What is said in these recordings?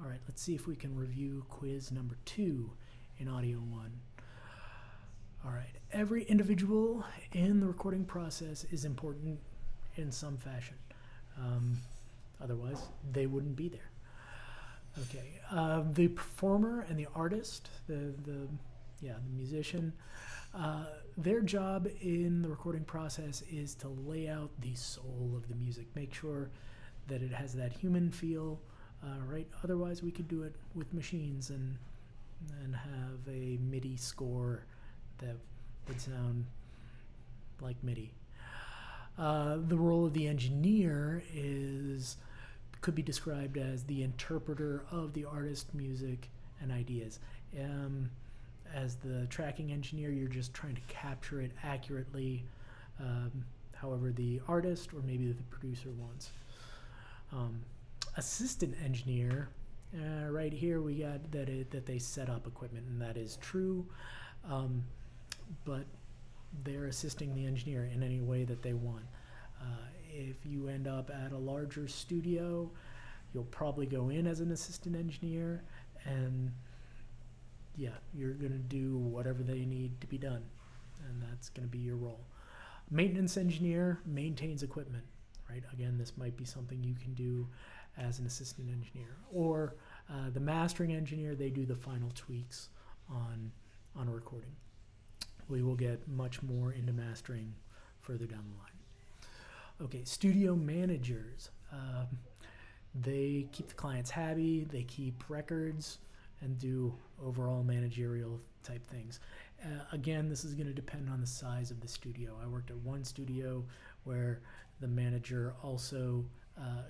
All right, let's see if we can review quiz number 2 in Audio 1. All right, every individual in the recording process is important in some fashion. Otherwise, they wouldn't be there. Okay, the performer and the artist, the musician, their job in the recording process is to lay out the soul of the music, make sure that it has that human feel, right? Otherwise, we could do it with machines and have a MIDI score that would sound like MIDI. The role of the engineer could be described as the interpreter of the artist's music and ideas. As the tracking engineer, you're just trying to capture it accurately, however the artist or maybe the producer wants. Assistant engineer, right here we got that they set up equipment, and that is true, but they're assisting the engineer in any way that they want. If you end up at a larger studio, you'll probably go in as an assistant engineer, and you're going to do whatever they need to be done, and that's going to be your role. Maintenance engineer maintains equipment, right? Again, this might be something you can do as an assistant engineer. Or the mastering engineer, they do the final tweaks on a recording. We will get much more into mastering further down the line. Okay, studio managers. They keep the clients happy, they keep records, and do overall managerial type things. Again, this is going to depend on the size of the studio. I worked at one studio where the manager also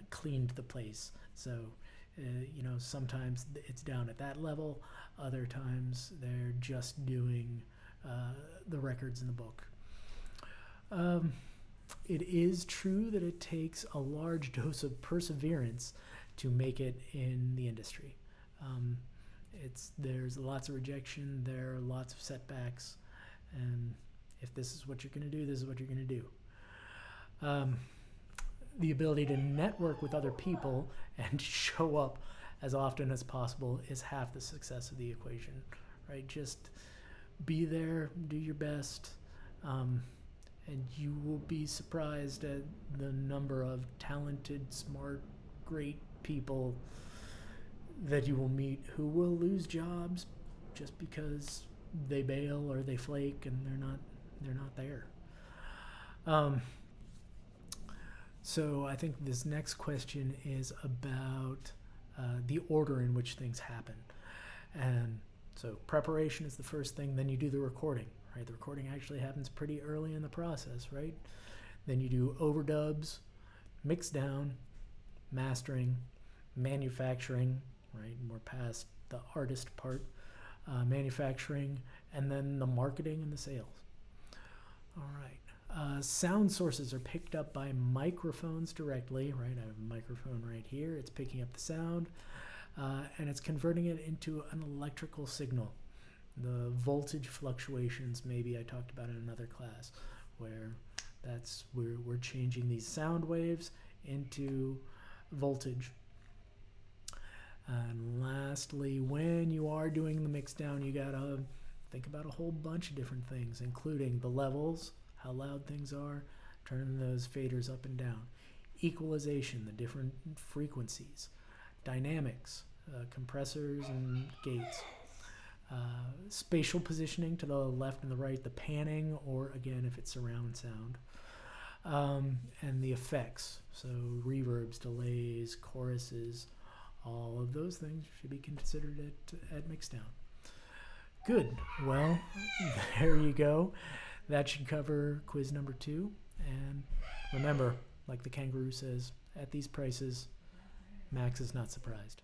cleaned the place. So, sometimes it's down at that level. Other times they're just doing the records in the book. It is true that it takes a large dose of perseverance to make it in the industry. There's lots of rejection, there are lots of setbacks, and if this is what you're going to do, this is what you're going to do. The ability to network with other people and show up as often as possible is half the success of the equation, right? Just be there, do your best, and you will be surprised at the number of talented, smart, great people that you will meet who will lose jobs just because they bail or they flake and they're not there. So I think this next question is about the order in which things happen. And so preparation is the first thing, then you do the recording, right? The recording actually happens pretty early in the process, right? Then you do overdubs, mix down, mastering, manufacturing, right? We're past the artist part, manufacturing, and then the marketing and the sales. All right. Sound sources are picked up by microphones directly, right? I have a microphone right here. It's picking up the sound, and it's converting it into an electrical signal. The voltage fluctuations, maybe I talked about in another class, where we're changing these sound waves into voltage. And lastly, when you are doing the mix down, you gotta think about a whole bunch of different things, including the levels, how loud things are, turning those faders up and down, equalization, the different frequencies, dynamics, compressors and gates, spatial positioning to the left and the right, the panning, or again, if it's surround sound, and the effects, so reverbs, delays, choruses, all of those things should be considered at mixdown. Good. Well, there you go. That should cover quiz number 2. And remember, like the kangaroo says, at these prices, Max is not surprised.